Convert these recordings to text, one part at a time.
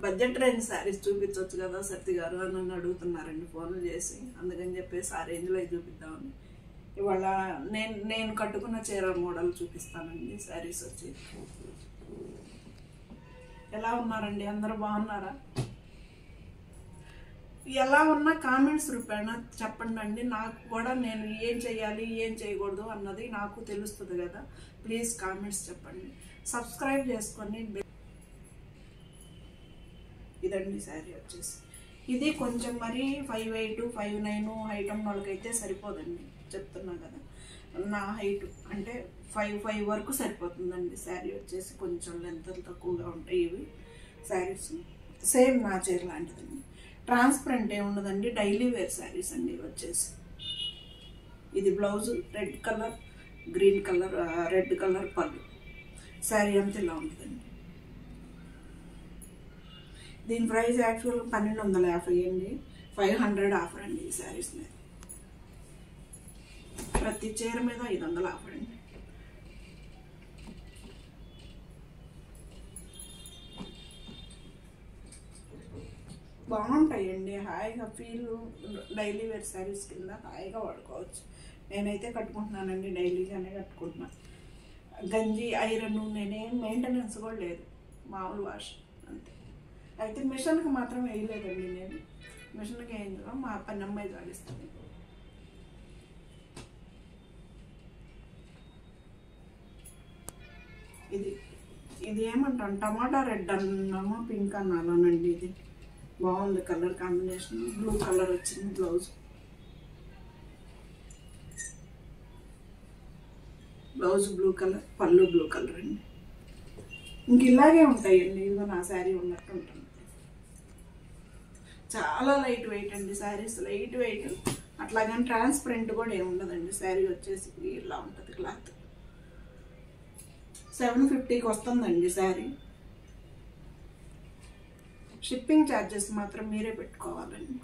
Budget range saris చూపించవచ్చు కదా సత్తి గారు అని నన్ను అడుగుతున్నారండి ఫోన్లు చేసి. అందుకని చెప్పేసి ఆ రేంజ్లో చూపిద్దామని ఇవాళ నేను కట్టుకున్న చీర మోడల్ చూపిస్తానండి. శారీస్ వచ్చి ఎలా ఉన్నారండి? అందరూ బాగున్నారా? ఎలా ఉన్నా కామెంట్స్ రూపాయన చెప్పండి అండి. నాకు కూడా నేను ఏం చేయాలి ఏం చేయకూడదు అన్నది నాకు తెలుస్తుంది కదా. ప్లీజ్ కామెంట్స్ చెప్పండి. సబ్స్క్రైబ్ చేసుకొని. ఇదండి శారీ వచ్చేసి. ఇది కొంచెం మరి 5'8", 5'9" హైట్ ఉన్న వాళ్ళకైతే సరిపోదండి, చెప్తున్నా కదా. నా హైట్ అంటే 5'5" వరకు సరిపోతుందండి. శారీ వచ్చేసి కొంచెం లెంత్ తక్కువగా ఉంటాయి ఇవి శారీస్. సేమ్ నా చీర లాంటిదండి. ట్రాన్స్పరెంట్ ఏముండదండి, డైలీ వేర్ శారీస్ అండి ఇవి వచ్చేసి. ఇది blouse red colour, green colour, red colour పళ్ళు. శారీ అంతా ఇలా ఉంటుందండి. దీని ప్రైస్ యాక్చువల్గా 1250 అండి. 500 ఆఫర్ అండి ఈ శారీస్ మీద. ప్రతి చీర మీద 500 ఆఫర్ అండి. బాగుంటాయండి, హాయిగా ఫీల్. డైలీ వేర్ శారీస్ కింద హాయిగా వాడుకోవచ్చు. నేనైతే కట్టుకుంటున్నానండి, డైలీగానే కట్టుకుంటున్నాను. గంజి ఐరన్ నేనేం మెయింటెనెన్స్ కూడా లేదు, మామూలు వాష్ అంతే. అయితే మిషన్కి మాత్రం వేయలేదండి నేను. మిషన్కి వేయించడం మా పని అమ్మాయి జాడిస్తుంది. ఇది ఏమంటాను, టమాటా రెడ్ అన్నామో పింక్ అన్నానండి. ఇది బాగుంది కలర్ కాంబినేషన్. బ్లూ కలర్ వచ్చింది బ్లౌజ్. బ్లౌజ్ బ్లూ కలర్, పళ్ళు బ్లూ కలర్ అండి. ఇంక ఇలాగే ఉంటాయండి. ఇదిగో నా శారీ ఉన్నట్టు ఉంటుంది. చాలా లైట్ వెయిట్ అండి శారీస్, లైట్ వెయిట్. అట్లాగని ట్రాన్స్పరెంట్ కూడా ఏమి ఉండదండి. శారీ వచ్చేసి ఇలా ఉంటుంది క్లాత్. 750కి వస్తుందండి శారీ. షిప్పింగ్ ఛార్జెస్ మాత్రం మీరే పెట్టుకోవాలండి.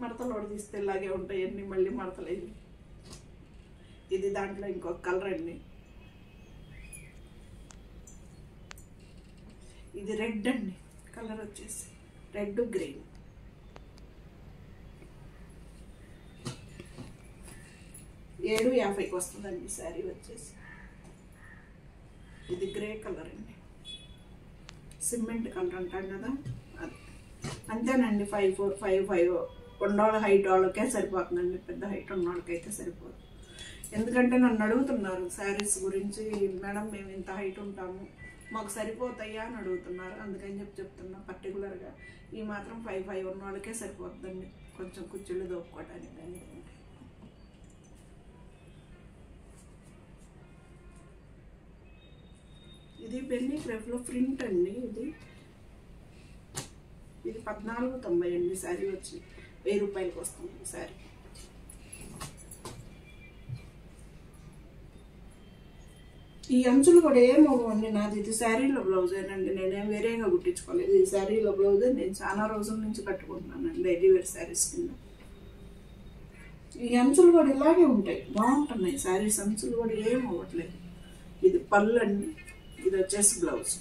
మడతలు తీస్తే ఇలాగే ఉంటాయండి, మళ్ళీ మడతలేదు. ఇది దాంట్లో ఇంకొక కలర్ అండి. ఇది రెడ్ అండి, కలర్ వచ్చేసి రెడ్ గ్రీన్. $750కి వస్తుందండి శారీ వచ్చేసి. ఇది గ్రే కలర్ అండి, సిమెంట్ కలర్ అంటాం కదా అది. అంతేనండి. 5'4", 5'5" ఉన్నవాళ్ళ హైట్ వాళ్ళకే సరిపోతుందండి. పెద్ద హైట్ ఉన్న వాళ్ళకైతే సరిపోదు. ఎందుకంటే నన్ను అడుగుతున్నారు శారీస్ గురించి, మేడం మేము ఇంత హైట్ ఉంటాము మాకు సరిపోతాయా అని అడుగుతున్నారు. అందుకని చెప్తున్నా పర్టికులర్గా ఈ మాత్రం 5'5" ఉన్న వాళ్ళకే సరిపోతుందండి, కొంచెం కుర్చీలు దోపుకోవడానికి. ఇది బెన్నీ క్రేప్లో ప్రింట్ అండి. ఇది 1490 అండి శారీ వచ్చి. 1000 రూపాయలకి వస్తుంది శారీ. ఈ అంచులు కూడా ఏమవ్వండి నాది. ఇది శారీలో బ్లౌజేనండి, నేనేం వేరేగా కుట్టించుకోలేదు. ఈ శారీలో బ్లౌజే నేను చాలా రోజుల నుంచి కట్టుకుంటున్నానండి డైలీ వేర్ శారీస్ కింద. ఈ అంచులు కూడా ఇలాగే ఉంటాయి, బాగుంటున్నాయి శారీస్. అంచులు కూడా ఏం అవ్వట్లేదు. ఇది పళ్ళు అండి. ఇది వచ్చేసి బ్లౌజ్.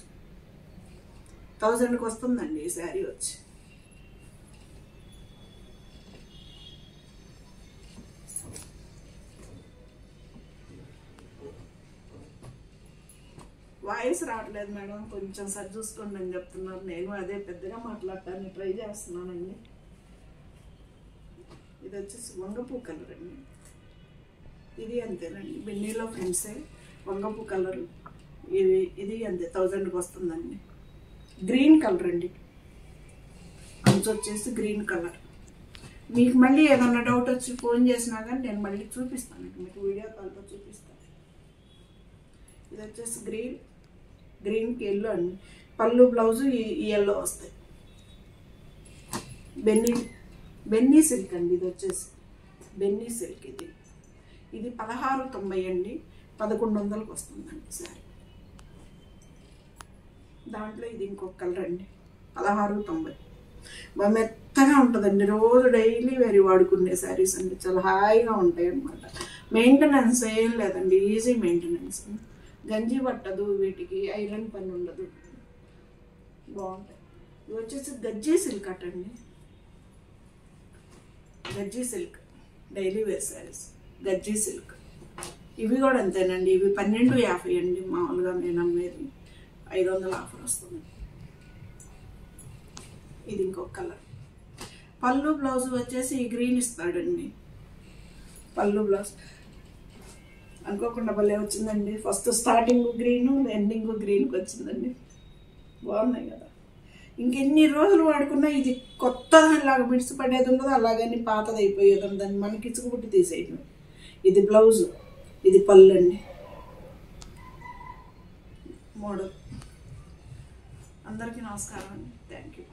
1000కి వస్తుందండి ఈ శారీ వచ్చి. వాయిస్ రావట్లేదు మేడం, కొంచెం సరి చూసుకోండి అని చెప్తున్నారు. నేను అదే పెద్దగా మాట్లాడటానికి ట్రై చేస్తున్నానండి. ఇది వచ్చేసి వంగపూ కలర్ అండి. ఇది అంతేనండి, బెన్నీలో ఫ్రెండ్సే వంగపూ కలరు. ఇది అంతే 1000కి వస్తుందండి. గ్రీన్ కలర్ అండి, అంచు వచ్చేసి గ్రీన్ కలర్. మీకు మళ్ళీ ఏదన్నా డౌట్ వచ్చి ఫోన్ చేసినా కానీ నేను మళ్ళీ చూపిస్తాను, మీకు వీడియో కాల్తో చూపిస్తాను. ఇది వచ్చేసి గ్రీన్కి ఎల్లో అండి. పళ్ళు బ్లౌజు ఈ ఎల్లో వస్తాయి. బెన్నీ సిల్క్ అండి. ఇది వచ్చేసి బెన్నీ సిల్క్. ఇది 1690 అండి. 1100కి వస్తుందండి సారీ. దాంట్లో ఇది ఇంకొక కలర్ అండి, 1690. బాగా మెత్తగా ఉంటుందండి. రోజు డైలీ వేరి వాడుకునే శారీస్ అండి, చాలా హాయిగా ఉంటాయి అన్నమాట. మెయింటెనెన్స్ ఏం లేదండి, ఈజీ మెయింటెనెన్స్. గంజి పట్టదు, వీటికి ఐరన్ పని ఉండదు, బాగుంటాయి. ఇవి వచ్చేసి గజ్జీ silk అటండి, గజ్జీ silk daily wear saris, గజ్జీ silk. ఇవి కూడా అంతేనండి, ఇవి 1250 అండి మామూలుగా నేను అమ్మేది, 500 ఆఫర్ వస్తుంది. ఇది ఇంకొక కలర్. పళ్ళు బ్లౌజ్ వచ్చేసి ఈ గ్రీన్ ఇస్తాడండి, పళ్ళు బ్లౌజ్ అనుకోకుండా భలే వచ్చిందండి. ఫస్ట్ స్టార్టింగ్ గ్రీను, ఎండింగ్ గ్రీన్కి వచ్చిందండి, బాగున్నాయి కదా. ఇంకెన్ని రోజులు వాడుకున్నా ఇది కొత్త దానిలాగా మిడిసి పడేది ఉండదు, అలాగని పాతది అయిపోయేది ఉండదు, మనకి ఇచ్చుకుబుట్టి తీసేయడం. ఇది బ్లౌజు, ఇది పళ్ళు అండి, మోడల్. అందరికీ నమస్కారం అండి, థ్యాంక్ యూ.